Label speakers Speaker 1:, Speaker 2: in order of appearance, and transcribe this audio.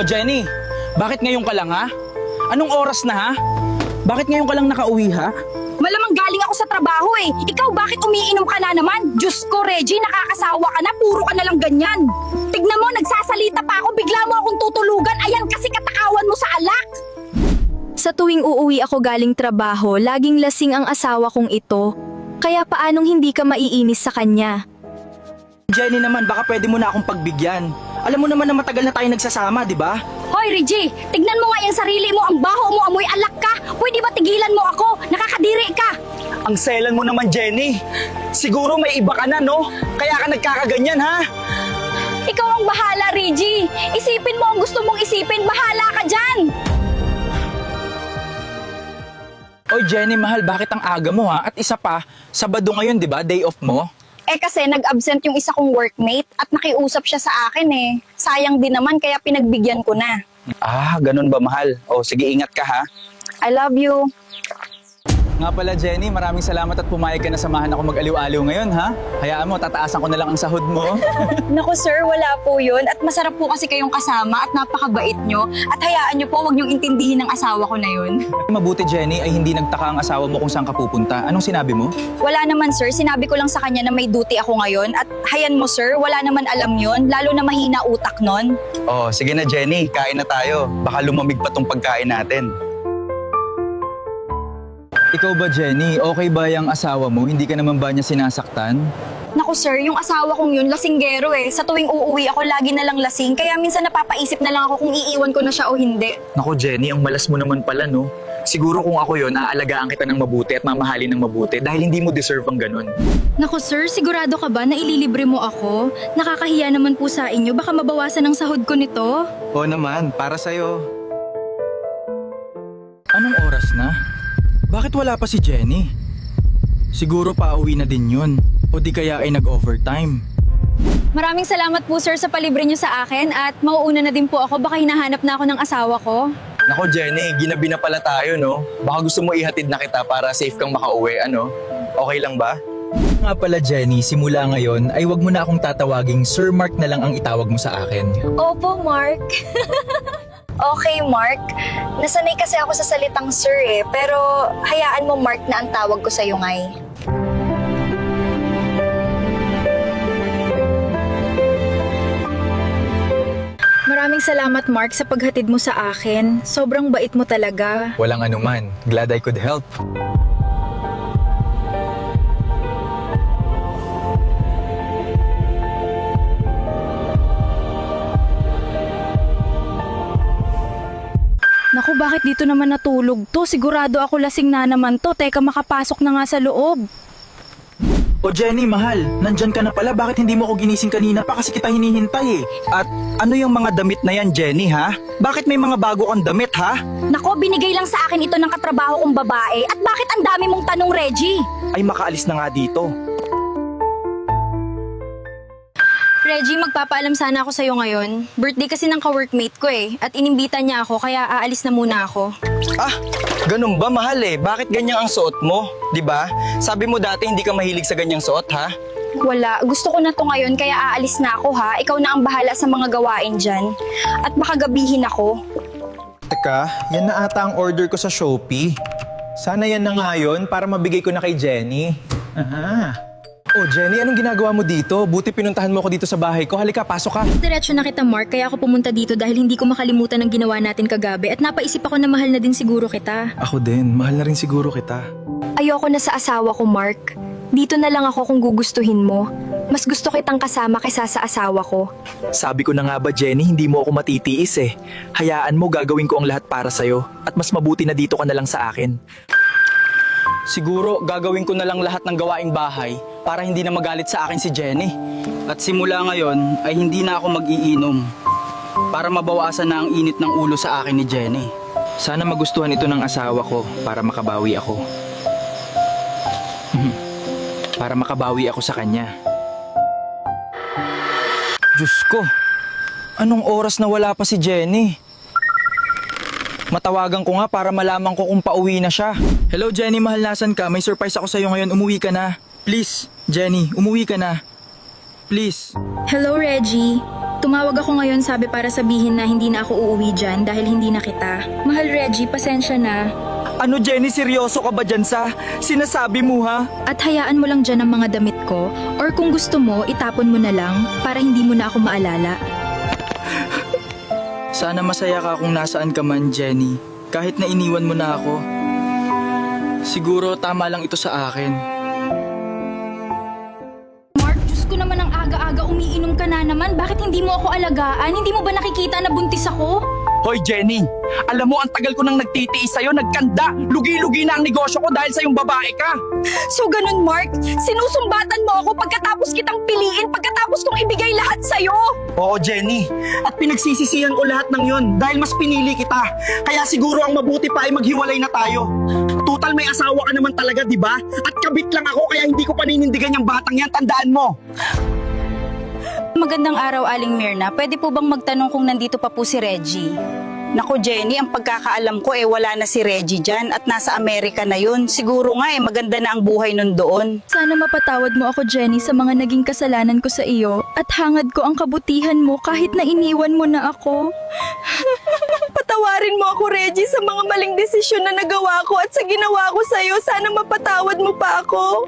Speaker 1: O Jenny, bakit ngayon ka lang ha? Anong oras na ha? Bakit ngayon ka lang nakauwi ha?
Speaker 2: Malamang galing ako sa trabaho eh. Ikaw bakit umiinom ka na naman? Diyos ko, Reggie, nakakasawa ka na. Puro ka na lang ganyan. Tignan mo, nagsasalita pa ako. Bigla mo akong tutulugan. Ayan kasi katakawan mo sa alak.
Speaker 3: Sa tuwing uuwi ako galing trabaho, laging lasing ang asawa kong ito. Kaya paanong hindi ka maiinis sa kanya?
Speaker 1: Jenny naman, baka pwede mo na akong pagbigyan. Alam mo naman na matagal na tayo nagsasama, di ba?
Speaker 2: Hoy, Reggie, tignan mo nga yung sarili mo. Ang baho mo, amoy alak ka. Pwede ba tigilan mo ako? Nakakadiri ka.
Speaker 1: Ang selan mo naman, Jenny. Siguro may iba ka na, no? Kaya ka nagkakaganyan, ha?
Speaker 2: Ikaw ang bahala, Reggie. Isipin mo ang gusto mong isipin. Bahala ka dyan.
Speaker 1: Oy, Jenny, mahal, bakit ang aga mo, ha? At isa pa, Sabado ngayon, di ba? Day off mo.
Speaker 2: Eh kasi nag-absent yung isa kong workmate at nakiusap siya sa akin eh. Sayang din naman kaya pinagbigyan ko na.
Speaker 1: Ah, ganun ba, mahal? O, sige, ingat ka, ha?
Speaker 2: I love you.
Speaker 1: Nga pala, Jenny, maraming salamat at pumayag ka na samahan ako mag-aliw-aliw ngayon, ha? Hayaan mo, tataasan ko na lang ang sahod mo.
Speaker 2: Naku sir, wala po yun. At masarap po kasi kayong kasama at napakabait nyo. At hayaan nyo po, huwag nyong intindihin ng asawa ko na yun.
Speaker 1: Mabuti, Jenny, ay hindi nagtaka ang asawa mo kung saan ka pupunta. Anong sinabi mo?
Speaker 2: Wala naman sir, sinabi ko lang sa kanya na may duty ako ngayon. At hayan mo sir, wala naman alam yun. Lalo na mahina utak nun.
Speaker 1: Oh, sige na, Jenny, kain na tayo. Baka lumamig pa tong pagkain natin. Ikaw ba, Jenny? Okay ba yung asawa mo? Hindi ka naman ba niya sinasaktan?
Speaker 2: Naku sir, yung asawa kong yun, lasinggero eh. Sa tuwing uuwi ako, lagi na lang lasing. Kaya minsan napapaisip na lang ako kung iiwan ko na siya o hindi.
Speaker 1: Naku, Jenny, ang malas mo naman pala, no? Siguro kung ako yun, aalagaan kita ng mabuti at mamahalin ng mabuti dahil hindi mo deserve ang ganun.
Speaker 3: Naku sir, sigurado ka ba na ililibre mo ako? Nakakahiya naman po sa inyo, baka mabawasan ang sahod ko nito.
Speaker 1: Oo naman, para sa'yo. Anong oras na? Bakit wala pa si Jenny? Siguro pauwi na din yun. O di kaya ay nag-overtime.
Speaker 3: Maraming salamat po sir sa palibre niyo sa akin at mauuna na din po ako, baka hinahanap na ako ng asawa ko.
Speaker 1: Nako, Jenny, ginabi na pala tayo, no? Baka gusto mo ihatid na kita para safe kang makauwi, ano? Okay lang ba? Nga pala, Jenny, simula ngayon ay wag mo na akong tatawaging Sir Mark na lang ang itawag mo sa akin.
Speaker 3: Opo, Mark.
Speaker 2: Okay, Mark. Nasanay kasi ako sa salitang sir eh. Pero hayaan mo, Mark, na ang tawag ko sa'yo ngay.
Speaker 3: Maraming salamat Mark sa paghatid mo sa akin. Sobrang bait mo talaga.
Speaker 1: Walang anuman. Glad I could help.
Speaker 3: Naku, bakit dito naman natulog to? Sigurado ako lasing na naman to. Teka, makapasok na nga sa loob.
Speaker 1: O Jenny, mahal, nandyan ka na pala. Bakit hindi mo ako ginising kanina pa kasi kita hinihintay eh? At ano yung mga damit na yan, Jenny, ha? Bakit may mga bago kang damit, ha?
Speaker 2: Nako, binigay lang sa akin ito ng katrabaho kong babae. At bakit ang dami mong tanong, Reggie?
Speaker 1: Ay, makaalis na nga dito.
Speaker 3: Reggie, magpapaalam sana ako sa'yo ngayon. Birthday kasi ng ka-workmate ko eh. At inimbita niya ako, kaya aalis na muna ako.
Speaker 1: Ah, ganun ba, mahal eh? Bakit ganyan ang suot mo? 'Di ba? Sabi mo dati hindi ka mahilig sa ganyang suot, ha?
Speaker 2: Wala, gusto ko na to ngayon kaya aalis na ako ha. Ikaw na ang bahala sa mga gawain dyan. At baka gabihin ako.
Speaker 4: Teka, yan na ata ang order ko sa Shopee. Sana yan na nga yun para mabigay ko na kay Jenny. Aha. Oh, Jenny, anong ginagawa mo dito? Buti pinuntahan mo ako dito sa bahay ko. Halika, pasok ka.
Speaker 3: Diretso na kita Mark, kaya ako pumunta dito dahil hindi ko makalimutan ang ginawa natin kagabi at napaisip ako na mahal na din siguro kita.
Speaker 4: Ako din, mahal na rin siguro kita.
Speaker 3: Ayoko na sa asawa ko, Mark. Dito na lang ako kung gugustuhin mo. Mas gusto kitang kasama kaysa sa asawa ko.
Speaker 1: Sabi ko na nga ba, Jenny, hindi mo ako matitiis eh. Hayaan mo, gagawin ko ang lahat para sa'yo. At mas mabuti na dito ka na lang sa akin. Siguro, gagawin ko na lang lahat ng gawaing bahay para hindi na magalit sa akin si Jenny. At simula ngayon ay hindi na ako mag-iinom para mabawasan na ang init ng ulo sa akin ni Jenny. Sana magustuhan ito ng asawa ko para makabawi ako. Para makabawi ako sa kanya. Diyos ko, anong oras na wala pa si Jenny? Matawagan ko nga para malaman ko kung pauwi na siya. Hello Jenny, mahal, nasan ka? May surprise ako sa'yo ngayon, umuwi ka na. Please, Jenny, umuwi ka na. Please.
Speaker 3: Hello, Reggie. Tumawag ako ngayon sabi para sabihin na hindi na ako uuwi dyan dahil hindi na kita. Mahal Reggie, pasensya na.
Speaker 1: Ano Jenny, seryoso ka ba dyan sa sinasabi mo ha?
Speaker 3: At hayaan mo lang dyan ang mga damit ko or kung gusto mo, itapon mo na lang para hindi mo na ako maalala.
Speaker 1: Sana masaya ka kung nasaan ka man, Jenny. Kahit na iniwan mo na ako. Siguro tama lang ito sa akin.
Speaker 3: Mark, Diyos ko naman ang aga-aga umiinom ka na naman. Bakit hindi mo ako alagaan? Hindi mo ba nakikita na buntis ako?
Speaker 1: Hoy Jenny, alam mo ang tagal ko nang nagtitiis sa'yo, nagkanda. Lugi-lugi na ang negosyo ko dahil sa yung babae ka.
Speaker 2: So ganun, Mark? Sinusumbatan mo ako pagkatapos kitang piliin, pagkatapos kong ibigay lahat sa'yo?
Speaker 5: Oo, Jenny. At pinagsisisihan ko lahat ng yon dahil mas pinili kita. Kaya siguro ang mabuti pa ay maghiwalay na tayo. Tutal may asawa ka naman talaga, di ba? At kabit lang ako kaya hindi ko paninindigan yung batang yan, tandaan mo.
Speaker 2: Magandang araw, Aling Mirna. Pwede po bang magtanong kung nandito pa po si Reggie? Naku, Jenny, ang pagkakaalam ko wala na si Reggie dyan at nasa Amerika na yun. Siguro nga maganda na ang buhay nun doon.
Speaker 3: Sana mapatawad mo ako, Jenny, sa mga naging kasalanan ko sa iyo at hangad ko ang kabutihan mo kahit na iniwan mo na ako.
Speaker 2: Patawarin mo ako, Reggie, sa mga maling desisyon na nagawa ko at sa ginawa ko sa'yo. Sana mapatawad mo pa ako.